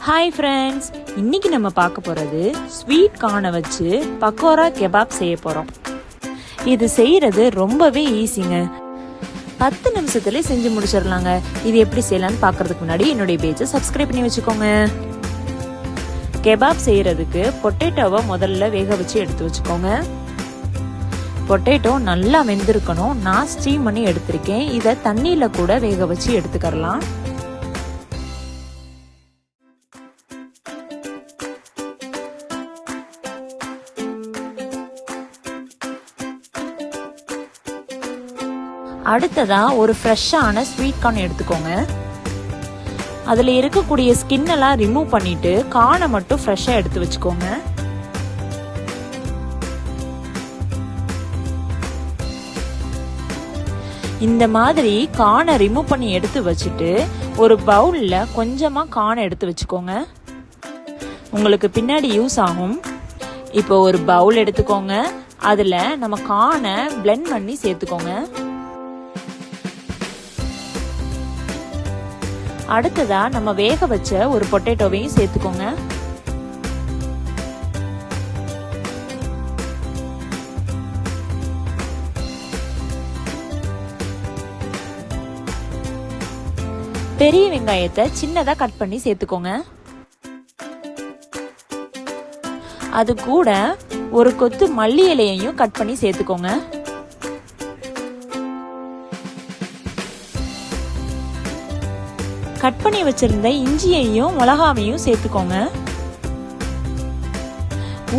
Hi friends, இன்னைக்கு நம்ம பார்க்க போகிறது ஸ்வீட் கார்னை வச்சு பக்கோடா கெபாப் செய்ய போகிறோம். இது செய்கிறது ரொம்பவே ஈஸிங்க. 10 நிமிஷத்துலேயே செஞ்சு முடிச்சிடலாங்க. இது எப்படி செய்யலான்னு பார்க்கறதுக்கு முன்னாடி என்னுடைய பேஜை சப்ஸ்கிரைப் பண்ணி வச்சுக்கோங்க. கெபாப் செய்கிறதுக்கு பொட்டேட்டோவை முதல்ல வேக வச்சு எடுத்து வச்சுக்கோங்க. பொட்டேட்டோ நல்லா வெந்திருக்கணும். நான் ஸ்டீம் பண்ணி எடுத்திருக்கேன். இதை தண்ணியில் கூட வேக வச்சு எடுத்துக்கலாம். அடுத்ததா ஒரு ஃப்ரெஷ்ஷான ஸ்வீட் கார்ன் எடுத்துக்கோங்க. அதில் இருக்கக்கூடிய ஸ்கின் எல்லாம் ரிமூவ் பண்ணிட்டு கார்னை மட்டும் ஃப்ரெஷ்ஷாக எடுத்து வச்சுக்கோங்க. இந்த மாதிரி கார்னை ரிமூவ் பண்ணி எடுத்து வச்சுட்டு ஒரு பவுலில் கொஞ்சமாக கார்னை எடுத்து வச்சுக்கோங்க. உங்களுக்கு பின்னாடி யூஸ் ஆகும். இப்போ ஒரு பவுல் எடுத்துக்கோங்க. அதில் நம்ம கார்னை பிளெண்ட் பண்ணி சேர்த்துக்கோங்க. அடுத்ததா நம்ம வேக வச்ச ஒரு பொட்டேட்டோவையும் சேர்த்துக்கோங்க. பெரிய வெங்காயத்தை சின்னதா கட் பண்ணி சேர்த்துக்கோங்க. அது கூட ஒரு கொத்து மல்லி இலையையும் கட் பண்ணி சேர்த்துக்கோங்க. கட் பண்ணி வச்சிருந்த இஞ்சியையும் மிளகாவையும் சேர்த்துக்கோங்க.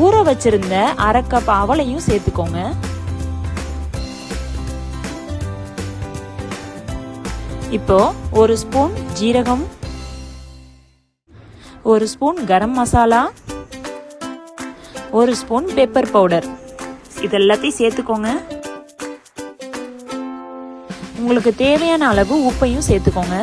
ஊற வச்சிருந்த 1/2 கப் அவலையும் சேர்த்துக்கோங்க. இப்போ 1 ஸ்பூன் ஜீரகம், 1 spoon garam masala, 1 spoon pepper powder இதெல்லாத்தையும் சேர்த்துக்கோங்க. உங்களுக்கு தேவையான அளவு உப்பையும் சேர்த்துக்கோங்க.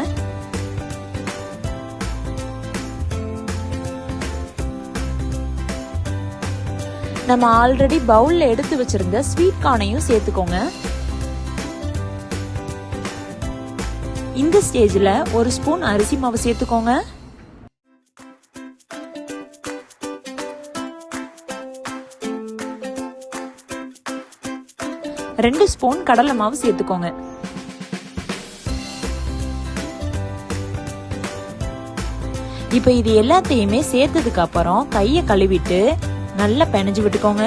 நம்ம ஆல்ரெடி பவுல்ல எடுத்து வச்சிருந்த ஸ்வீட் கார்னையும் சேர்த்துக்கோங்க. இந்த ஸ்டேஜ்ல 1 ஸ்பூன் அரிசி மாவு சேர்த்துக்கோங்க. ரெண்டு ஸ்பூன் கடலை மாவு சேர்த்துக்கோங்க. இப்ப இது எல்லாத்தையுமே சேர்த்ததுக்கு அப்புறம் கையை கழுவிட்டு நல்லா பிணைஞ்சு விட்டுக்கோங்க.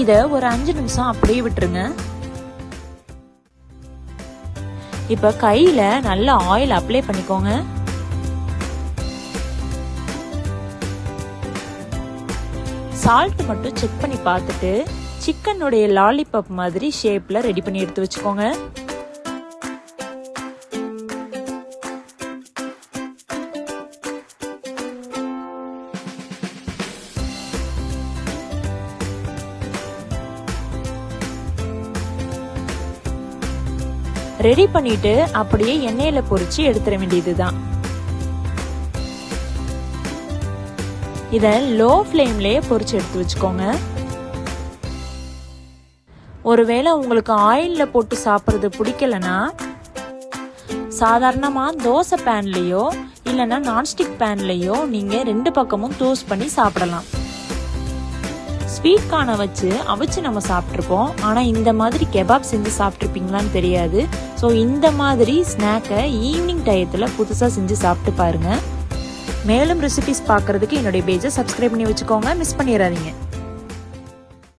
இத ஒரு 5 நிமிஷம் அப்படியே விட்டுருங்க. இப்ப கையில நல்ல ஆயில் அப்ளை பண்ணிக்கோங்க. சால்ட் மட்டும் செக் பண்ணி பார்த்துட்டு சிக்கனுடைய லாலிபாப் மாதிரி ஷேப்ல ரெடி பண்ணி எடுத்து வச்சுக்கோங்க. ரெடி பண்ணிட்டு அப்படியே எண்ணெயில பொரிச்சு எடுத்துட வேண்டியதுதான். இத லோ ஃப்ளேம்லயே பொரிச்சு எடுத்து வச்சுக்கோங்க. ஒருவேளை உங்களுக்கு ஆயில்ல போட்டு சாப்பிடுறது பிடிக்கலனா சாதாரணமா தோசை பேன்லயோ இல்லைன்னா நான்ஸ்டிக் பேன்லயோ நீங்க 2 பக்கமும் டோஸ்ட் பண்ணி சாப்பிடலாம். ஸ்வீட் கார்னை வச்சு அவிச்சு நம்ம சாப்பிட்ருப்போம். ஆனால் இந்த மாதிரி கெபாப் செஞ்சு சாப்பிட்ருப்பீங்களான்னு தெரியாது. ஸோ இந்த மாதிரி ஸ்நாக்கை ஈவினிங் டயத்தில் புதுசாக செஞ்சு சாப்பிட்டு பாருங்கள். மேலும் ரெசிபிஸ் பார்க்குறதுக்கு என்னுடைய பேஜை சப்ஸ்கிரைப் பண்ணி வச்சுக்கோங்க. மிஸ் பண்ணிடாதீங்க.